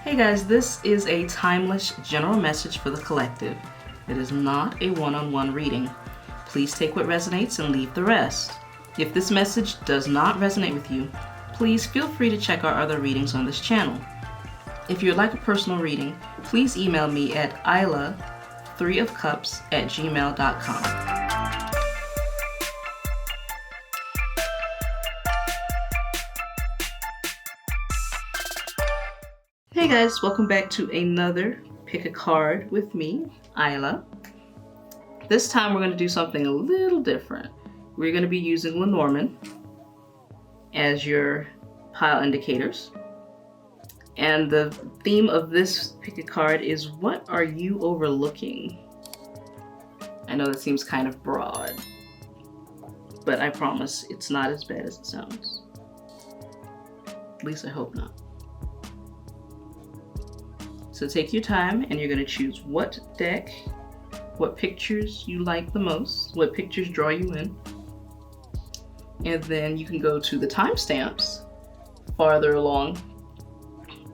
Hey guys, this is a timeless general message for the collective. It is not a one-on-one reading. Please take what resonates and leave the rest. If this message does not resonate with you, please feel free to check our other readings on this channel. If you would like a personal reading, please email me at isla3ofcups@gmail.com. Hey guys, welcome back to another Pick a Card with me, Isla. This time we're going to do something a little different. We're going to be using Lenormand as your pile indicators. And the theme of this Pick a Card is, what are you overlooking? I know that seems kind of broad, but I promise it's not as bad as it sounds. At least I hope not. So take your time and you're going to choose what deck, what pictures you like the most, what pictures draw you in. And then you can go to the timestamps farther along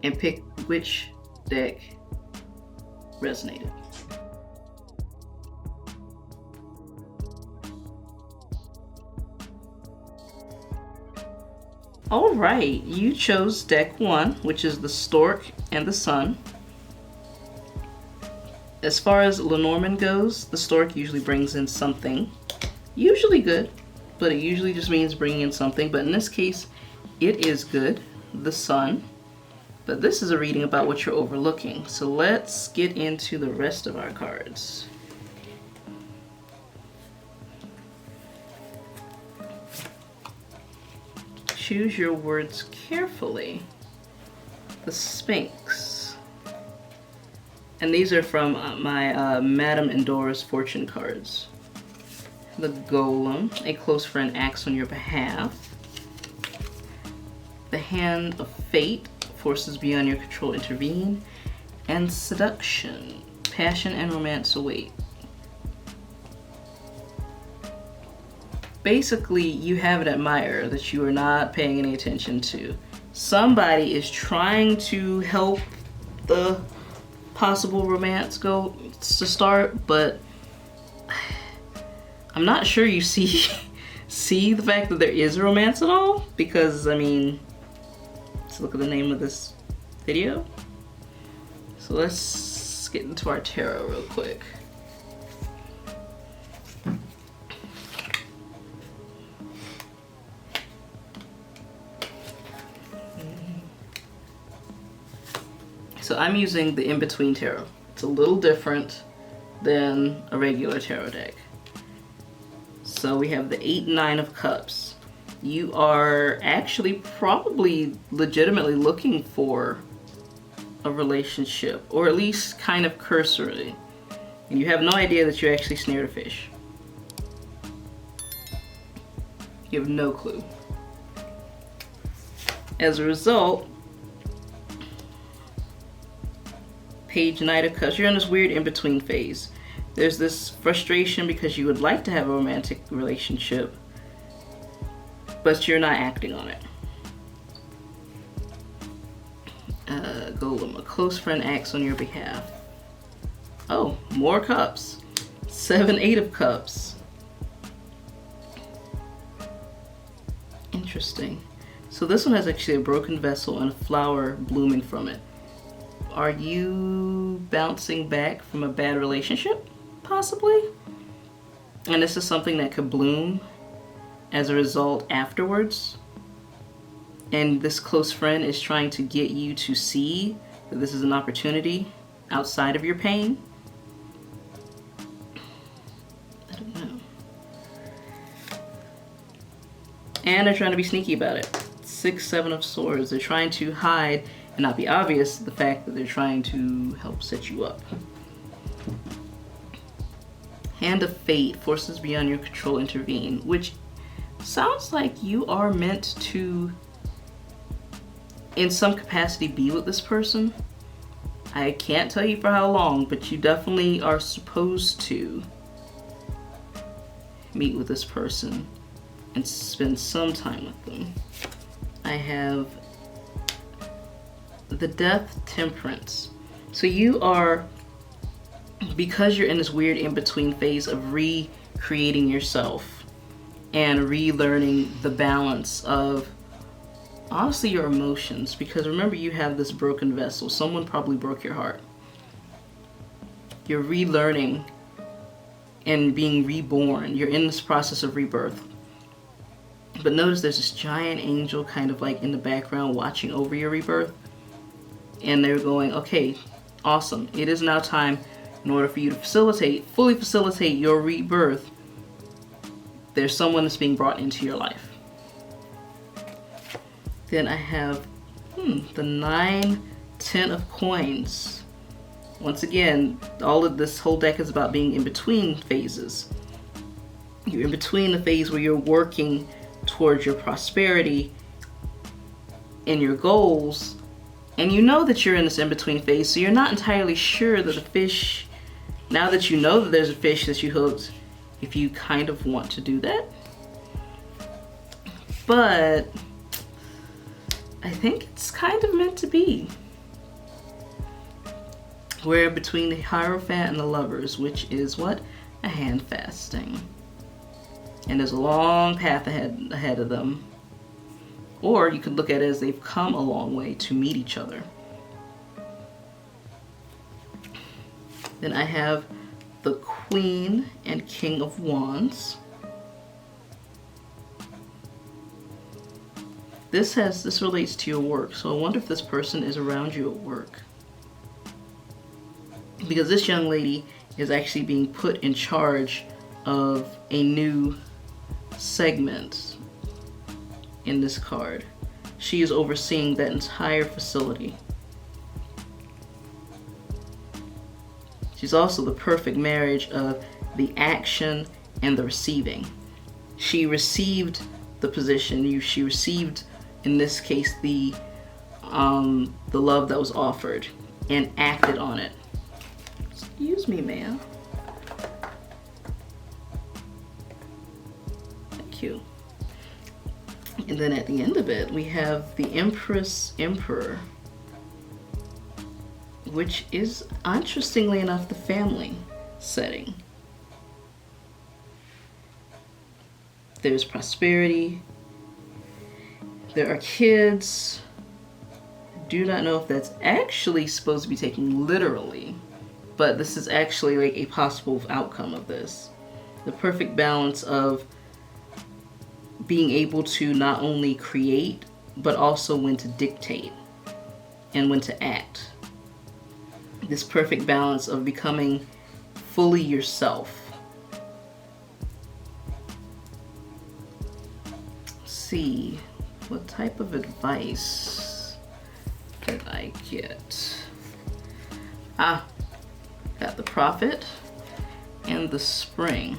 and pick which deck resonated. All right, you chose deck 1, which is the Stork and the Sun. As far as Lenormand goes, the Stork usually brings in something, usually good, but it usually just means bringing in something. But in this case, it is good, the Sun. But this is a reading about what you're overlooking. So let's get into the rest of our cards. Choose your words carefully. The Sphinx. And these are from my Madame Endora's fortune cards. The Golem, a close friend acts on your behalf. The Hand of Fate, forces beyond your control intervene. And Seduction, passion and romance await. Basically, you have an admirer that you are not paying any attention to. Somebody is trying to help the possible romance go to start, but I'm not sure you see the fact that there is a romance at all, because I mean, let's look at the name of this video. So let's get into our tarot real quick. So I'm using the In-Between Tarot. It's a little different than a regular tarot deck. So we have the 8 and 9 of Cups. You are actually probably legitimately looking for a relationship, or at least kind of cursorily. And you have no idea that you actually snared a fish. You have no clue. As a result, Page Knight of Cups, you're in this weird in-between phase. There's this frustration because you would like to have a romantic relationship, but you're not acting on it. Golem, a close friend acts on your behalf. Oh, more cups. 7, 8 of Cups. Interesting. So this one has actually a broken vessel and a flower blooming from it. Are you bouncing back from a bad relationship? Possibly. And this is something that could bloom as a result afterwards. And this close friend is trying to get you to see that this is an opportunity outside of your pain. I don't know. And they're trying to be sneaky about it. 6, 7 of Swords. They're trying to hide and not be obvious the fact that they're trying to help set you up. Hand of Fate, forces beyond your control intervene, which sounds like you are meant to, in some capacity, be with this person. I can't tell you for how long, but you definitely are supposed to meet with this person and spend some time with them. I have the Death Temperance. So you are, because you're in this weird in-between phase of recreating yourself and relearning the balance of, honestly, your emotions. Because remember, you have this broken vessel. Someone probably broke your heart. You're relearning and being reborn. You're in this process of rebirth. But notice there's this giant angel kind of like in the background watching over your rebirth. And they're going, okay, awesome. It is now time, in order for you to fully facilitate your rebirth, there's someone that's being brought into your life. Then I have the 9, 10 of coins. Once again, all of this whole deck is about being in between phases. You're in between the phase where you're working towards your prosperity and your goals, and you know that you're in this in-between phase, so you're not entirely sure that the fish, now that you know that there's a fish that you hooked, if you kind of want to do that. But I think it's kind of meant to be. We're between the Hierophant and the Lovers, which is what? A hand fasting. And there's a long path ahead of them. Or you could look at it as they've come a long way to meet each other. Then I have the Queen and King of Wands. This relates to your work, so I wonder if this person is around you at work. Because this young lady is actually being put in charge of a new segment in this card. She is overseeing that entire facility. She's also the perfect marriage of the action and the receiving. She received the position. She received, in this case, the love that was offered and acted on it. Excuse me, ma'am. Thank you. And then at the end of it, we have the Empress Emperor, which is, interestingly enough, the family setting. There's prosperity. There are kids. I do not know if that's actually supposed to be taken literally, but this is actually like a possible outcome of this. The perfect balance of being able to not only create, but also when to dictate and when to act. This perfect balance of becoming fully yourself. Let's see, what type of advice did I get? Got the Prophet and the Spring.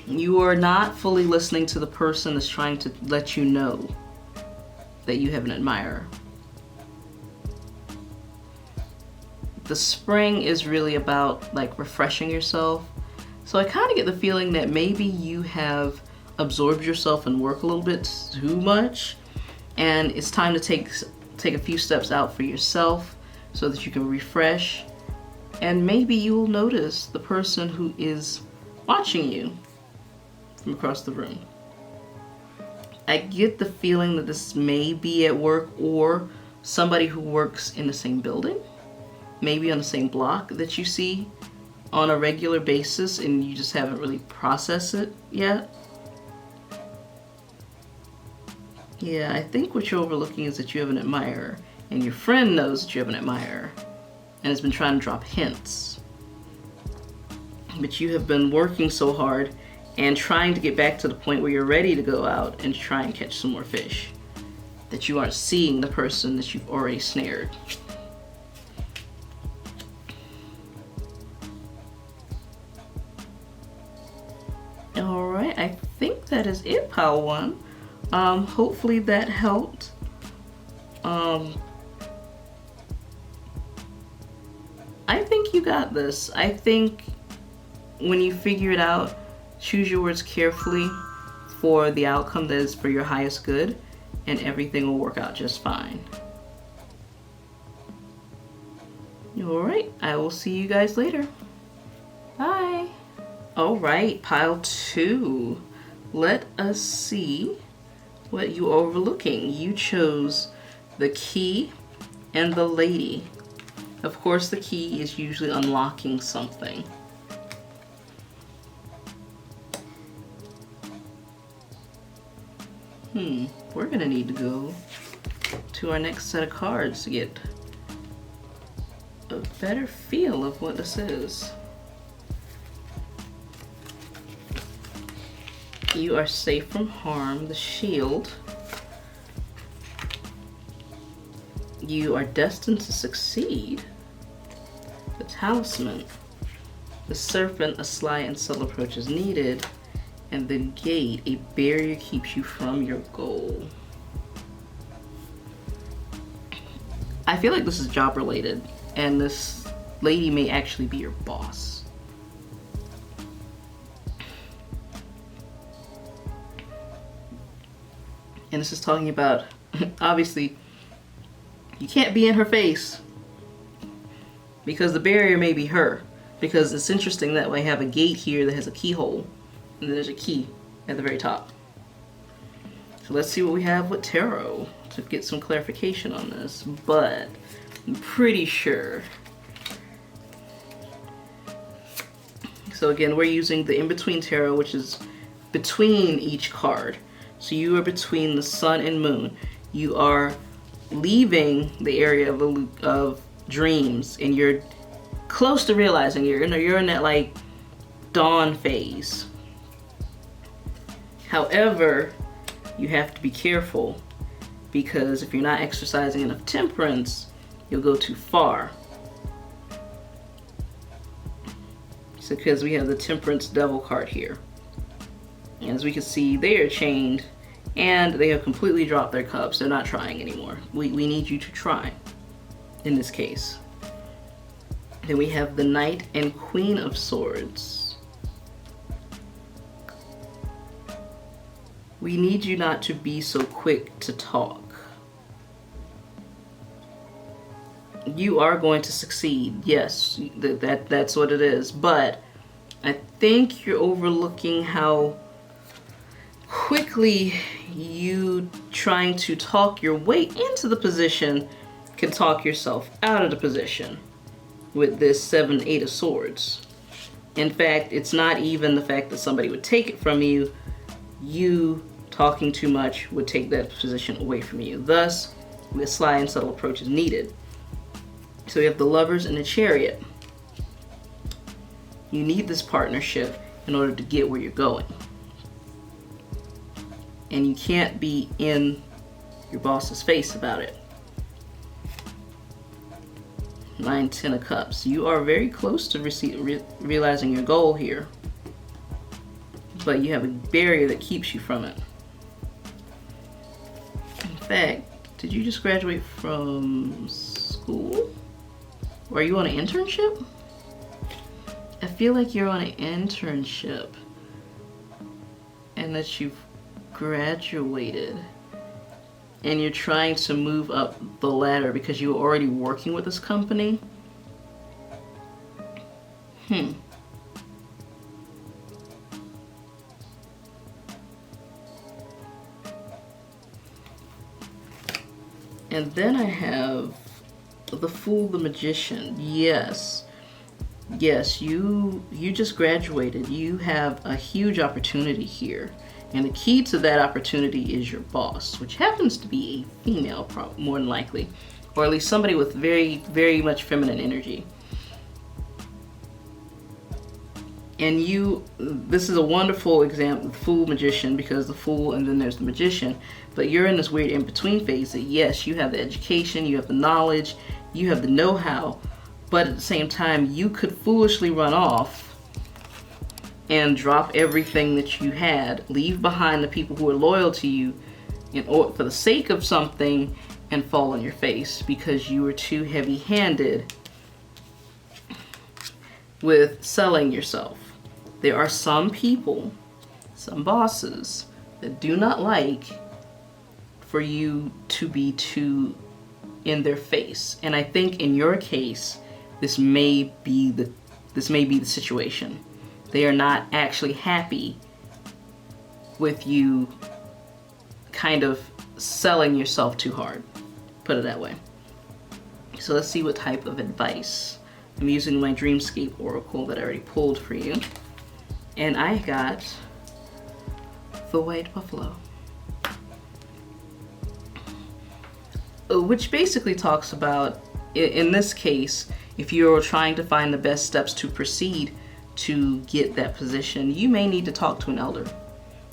You are not fully listening to the person that's trying to let you know that you have an admirer. The Spring is really about like refreshing yourself. So I kind of get the feeling that maybe you have absorbed yourself and work a little bit too much, and it's time to take a few steps out for yourself so that you can refresh. And maybe you will notice the person who is watching you from across the room. I get the feeling that this may be at work or somebody who works in the same building, maybe on the same block that you see on a regular basis and you just haven't really processed it yet. Yeah, I think what you're overlooking is that you have an admirer, and your friend knows that you have an admirer and has been trying to drop hints. But you have been working so hard and trying to get back to the point where you're ready to go out and try and catch some more fish, that you aren't seeing the person that you've already snared. Alright, I think that is it, pile one. Hopefully that helped. I think you got this. I think when you figure it out, choose your words carefully for the outcome that is for your highest good, and everything will work out just fine. All right, I will see you guys later. Bye. All right, pile 2. Let us see what you are overlooking. You chose the key and the lady. Of course, the key is usually unlocking something. We're gonna need to go to our next set of cards to get a better feel of what this is. You are safe from harm, the shield. You are destined to succeed, the talisman. The serpent, a sly and subtle approach is needed. And the gate, a barrier keeps you from your goal. I feel like this is job related, and this lady may actually be your boss. And this is talking about, obviously, you can't be in her face because the barrier may be her. Because it's interesting that we have a gate here that has a keyhole. And then there's a key at the very top. So let's see what we have with tarot to get some clarification on this. But I'm pretty sure. So again, we're using the in-between tarot, which is between each card. So you are between the sun and moon. You are leaving the area of dreams, and you're close to realizing you're in that like dawn phase. However, you have to be careful because if you're not exercising enough temperance, you'll go too far. So because we have the Temperance Devil card here. And as we can see, they are chained and they have completely dropped their cups. They're not trying anymore. We need you to try in this case. Then we have the Knight and Queen of Swords. We need you not to be so quick to talk. You are going to succeed. Yes, that's what it is. But I think you're overlooking how quickly you trying to talk your way into the position can talk yourself out of the position with this 7, 8 of Swords. In fact, it's not even the fact that somebody would take it from you. You talking too much would take that position away from you. Thus, the sly and subtle approach is needed. So we have the Lovers and the Chariot. You need this partnership in order to get where you're going. And you can't be in your boss's face about it. 9, 10 of Cups. You are very close to realizing your goal here. But you have a barrier that keeps you from it. In fact, did you just graduate from school? Or are you on an internship? I feel like you're on an internship and that you've graduated and you're trying to move up the ladder because you were already working with this company. And then I have the Fool, the Magician. Yes, you just graduated. You have a huge opportunity here. And the key to that opportunity is your boss, which happens to be a female, more than likely. Or at least somebody with very, very much feminine energy. And this is a wonderful example, the Fool, Magician, because the Fool and then there's the Magician. But you're in this weird in-between phase that yes, you have the education, you have the knowledge, you have the know-how, but at the same time, you could foolishly run off and drop everything that you had, leave behind the people who are loyal to you for the sake of something, and fall on your face because you were too heavy-handed with selling yourself. There are some people, some bosses, that do not like for you to be too in their face. And I think in your case, this may be the situation. They are not actually happy with you kind of selling yourself too hard, put it that way. So let's see what type of advice. I'm using my Dreamscape Oracle that I already pulled for you. And I got the White Buffalo, which basically talks about, in this case, if you're trying to find the best steps to proceed to get that position, you may need to talk to an elder.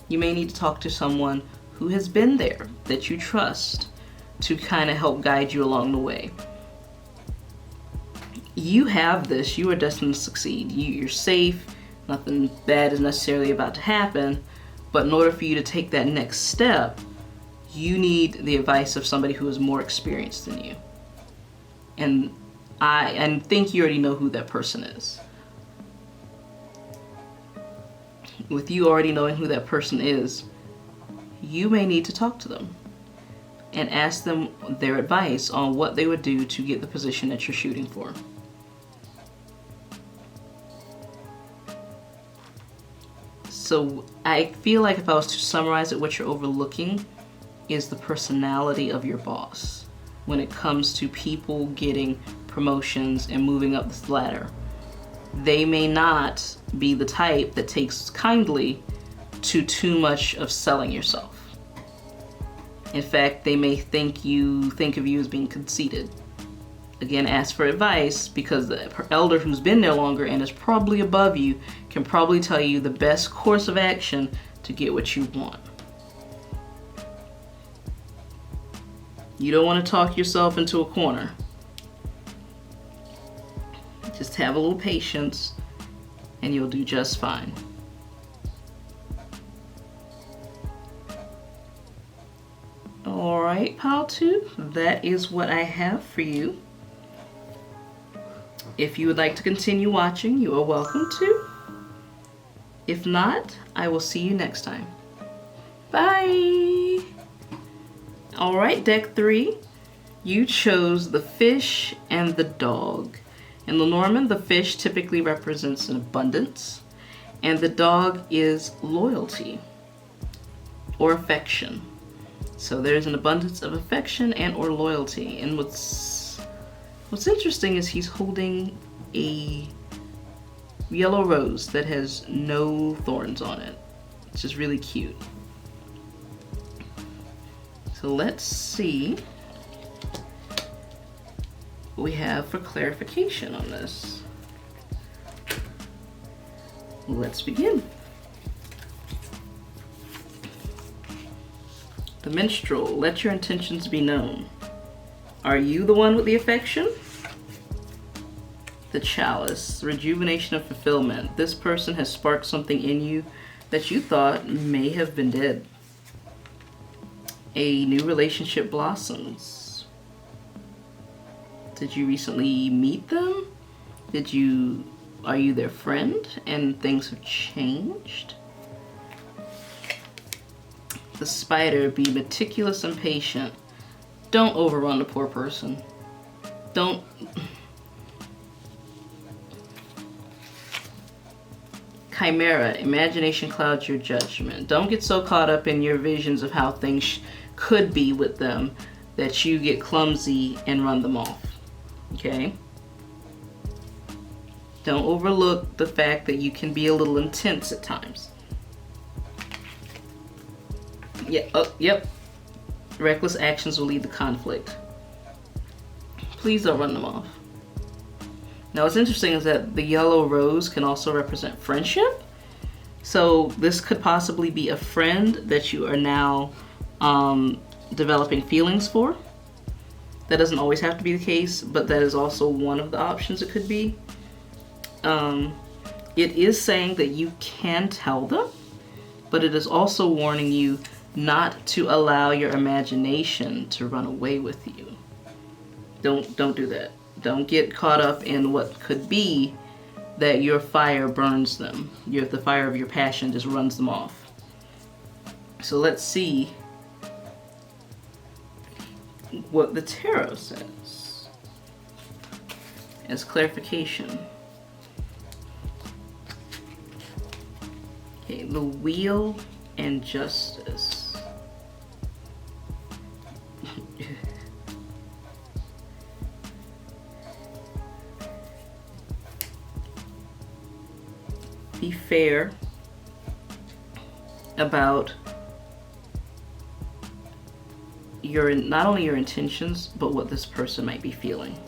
You may need to talk to someone who has been there, that you trust, to kind of help guide you along the way. You have this. You are destined to succeed. You're safe. Nothing bad is necessarily about to happen. But in order for you to take that next step, you need the advice of somebody who is more experienced than you. And I think you already know who that person is. With you already knowing who that person is, you may need to talk to them and ask them their advice on what they would do to get the position that you're shooting for. So I feel like if I was to summarize it, what you're overlooking is the personality of your boss when it comes to people getting promotions and moving up this ladder. They may not be the type that takes kindly to too much of selling yourself. In fact, they may think of you as being conceited. Again, ask for advice, because the elder who's been there longer and is probably above you can probably tell you the best course of action to get what you want. You don't want to talk yourself into a corner. Just have a little patience and you'll do just fine. Alright, Pile 2, that is what I have for you. If you would like to continue watching, you are welcome to. If not, I will see you next time. Bye! Alright, deck 3, you chose the fish and the dog. In Lenormand, the fish typically represents an abundance, and the dog is loyalty or affection. So there's an abundance of affection and or loyalty. And what's interesting is he's holding a yellow rose that has no thorns on it. It's just really cute. So let's see what we have for clarification on this. Let's begin. The minstrel, let your intentions be known. Are you the one with the affection? The chalice, rejuvenation and fulfillment. This person has sparked something in you that you thought may have been dead. A new relationship blossoms. Did you recently meet them? Are you their friend and things have changed? The spider, be meticulous and patient. Don't overrun the poor person. Don't. Chimera, imagination clouds your judgment. Don't get so caught up in your visions of how things could be with them that you get clumsy and run them off. Okay? Don't overlook the fact that you can be a little intense at times. Yeah, yep. Reckless actions will lead to conflict. Please don't run them off. Now what's interesting is that the yellow rose can also represent friendship. So this could possibly be a friend that you are now developing feelings for. That doesn't always have to be the case, but that is also one of the options it could be. It is saying that you can tell them, but it is also warning you not to allow your imagination to run away with you. Don't do that. Don't get caught up in what could be that your fire burns them. The fire of your passion just runs them off. So let's see what the tarot says. as clarification. Okay, the Wheel and Justice. Be fair about not only your intentions, but what this person might be feeling.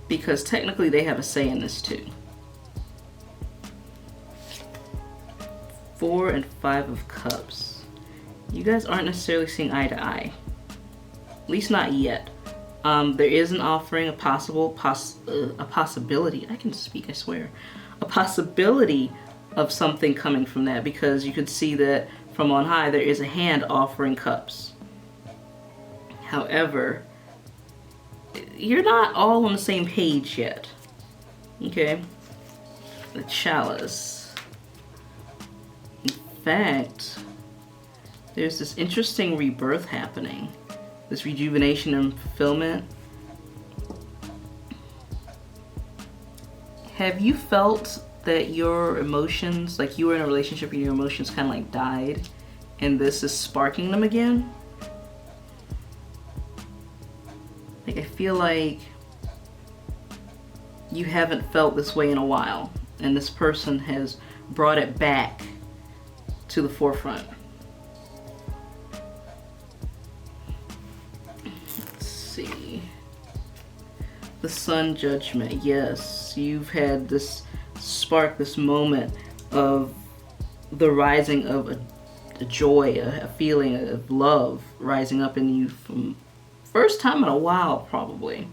Because technically they have a say in this too. 4 and 5 of Cups. You guys aren't necessarily seeing eye to eye. At least not yet. There is an offering, a possibility. I can speak, I swear. A possibility of something coming from that, because you could see that from on high there is a hand offering cups. However, you're not all on the same page yet. Okay? The Chalice. In fact, there's this interesting rebirth happening. This rejuvenation and fulfillment. Have you felt that your emotions, like you were in a relationship and your emotions kind of like died, and this is sparking them again? Like, I feel like you haven't felt this way in a while, and this person has brought it back to the forefront. Let's see. The Sun Judgment. Yes, you've had this spark, this moment of the rising of a joy, a feeling of love rising up in you from first time in a while, probably.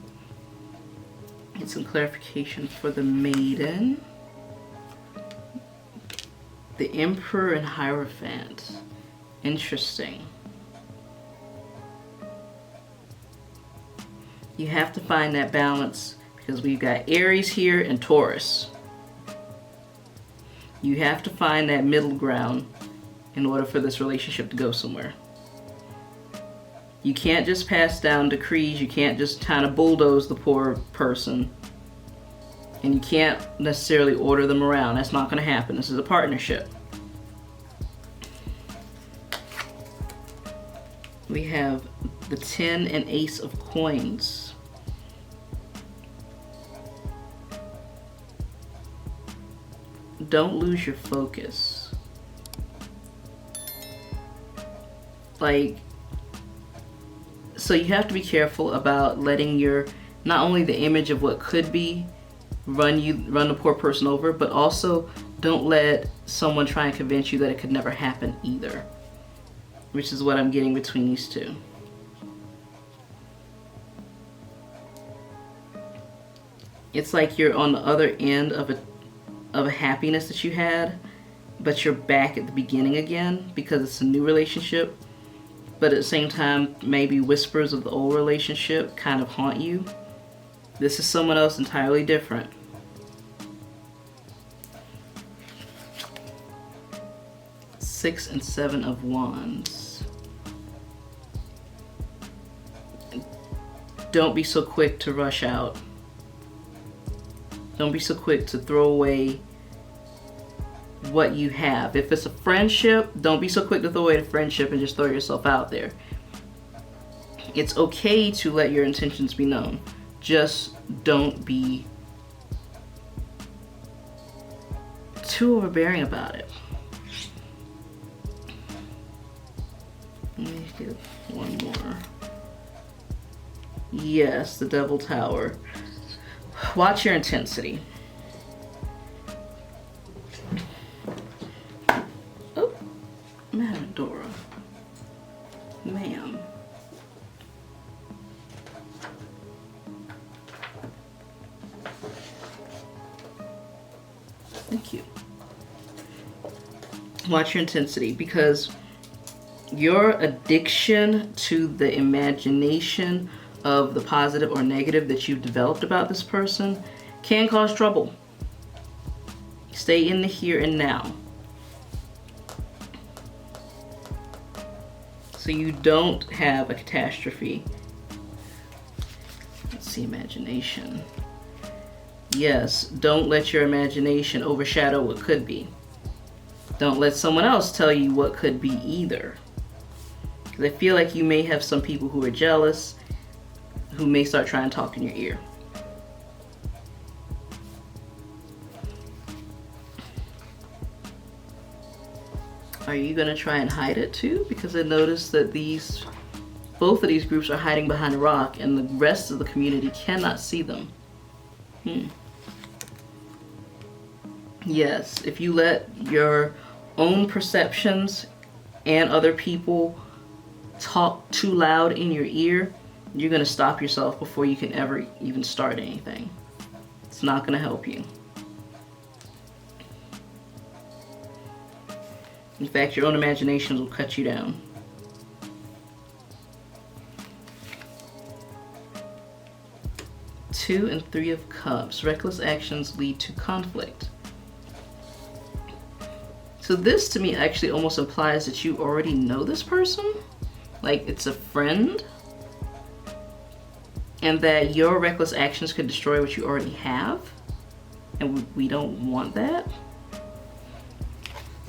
Get some clarification for the Maiden. The Emperor and Hierophant. Interesting. You have to find that balance, because we've got Aries here and Taurus. You have to find that middle ground in order for this relationship to go somewhere. You can't just pass down decrees. You can't just kind of bulldoze the poor person. And you can't necessarily order them around. That's not going to happen. This is a partnership. We have the 10 and Ace of Coins. Don't lose your focus. Like, so you have to be careful about letting your, not only the image of what could be run the poor person over, but also don't let someone try and convince you that it could never happen either, which is what I'm getting between these two. It's like you're on the other end of a happiness that you had, but you're back at the beginning again because it's a new relationship. But at the same time, maybe whispers of the old relationship kind of haunt you. This is someone else entirely different. Six and 7 of Wands. Don't be so quick to rush out. Don't be so quick to throw away what you have. If it's a friendship, don't be so quick to throw away the friendship and just throw yourself out there. It's okay to let your intentions be known. Just don't be too overbearing about it. Let me get one more. Yes, the Devil Tower. Watch your intensity. Oh, Matadora. Ma'am. Thank you. Watch your intensity, because your addiction to the imagination of the positive or negative that you've developed about this person can cause trouble. Stay in the here and now, so you don't have a catastrophe. Let's see, imagination. Yes, don't let your imagination overshadow what could be. Don't let someone else tell you what could be either. Because I feel like you may have some people who are jealous, who may start trying to talk in your ear. Are you going to try and hide it too? Because I noticed that both of these groups are hiding behind a rock and the rest of the community cannot see them. Yes, if you let your own perceptions and other people talk too loud in your ear, you're going to stop yourself before you can ever even start anything. It's not going to help you. In fact, your own imaginations will cut you down. Two and Three of Cups. Reckless actions lead to conflict. So this to me actually almost implies that you already know this person. Like it's a friend. And that your reckless actions could destroy what you already have. And we don't want that.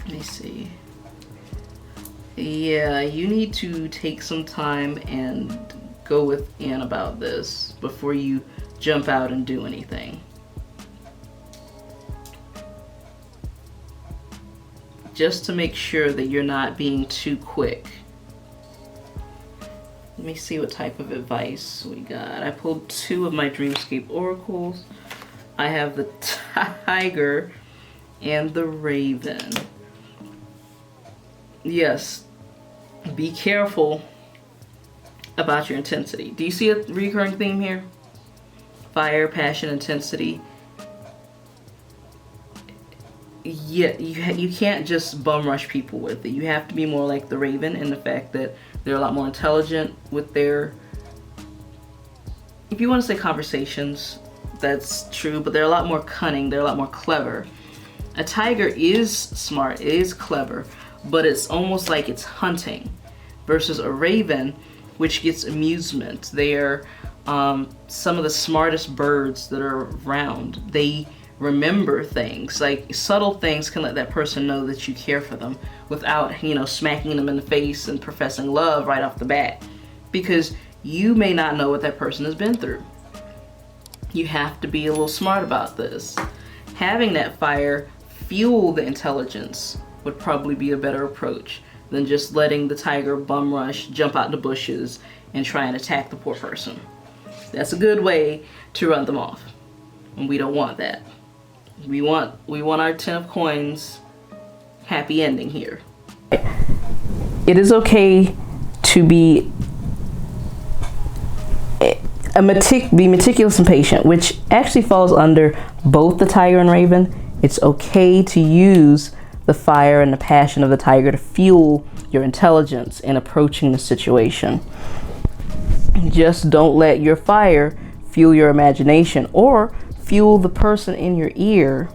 Let me see. Yeah, you need to take some time and go within about this before you jump out and do anything. Just to make sure that you're not being too quick. Let me see what type of advice we got. I pulled two of my Dreamscape oracles. I have the Tiger and the Raven. Yes, be careful about your intensity. Do you see a recurring theme here? Fire, passion, intensity. Yeah, you can't just bum rush people with it. You have to be more like the Raven in the fact that they're a lot more intelligent with their, if you want to say conversations, that's true, but they're a lot more cunning, they're a lot more clever. A Tiger is smart, it is clever, but it's almost like it's hunting, versus a Raven, which gets amusement. They're some of the smartest birds that are around. They remember things, like subtle things can let that person know that you care for them without, smacking them in the face and professing love right off the bat, because you may not know what that person has been through. You have to be a little smart about this. Having that fire fuel the intelligence would probably be a better approach than just letting the Tiger bum rush, jump out the bushes, and try and attack the poor person. That's a good way to run them off, and we don't want that. We want our 10 of coins happy ending here. It is okay to be meticulous and patient, which actually falls under both the Tiger and Raven. It's okay to use the fire and the passion of the Tiger to fuel your intelligence in approaching the situation. Just don't let your fire fuel your imagination or fuel the person in your ear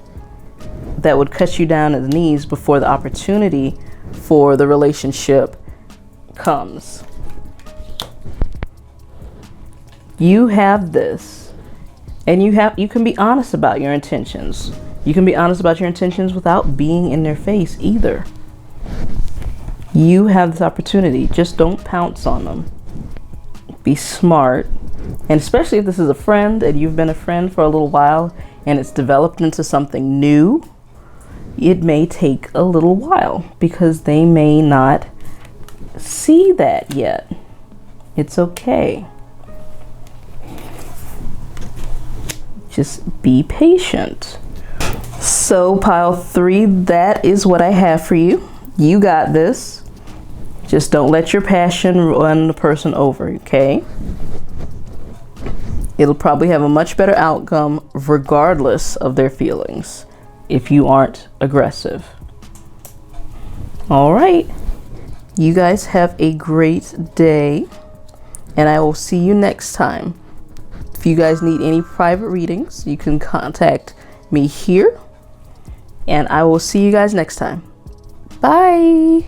that would cut you down at the knees before the opportunity for the relationship comes. You have this, and you can be honest about your intentions. You can be honest about your intentions without being in their face either. You have this opportunity. Just don't pounce on them. Be smart. And especially if this is a friend and you've been a friend for a little while and it's developed into something new, it may take a little while because they may not see that yet. It's okay. Just be patient. So pile 3, that is what I have for you. You got this. Just don't let your passion run the person over, okay? It'll probably have a much better outcome regardless of their feelings if you aren't aggressive. All right. You guys have a great day, and I will see you next time. If you guys need any private readings, you can contact me here, and I will see you guys next time. Bye.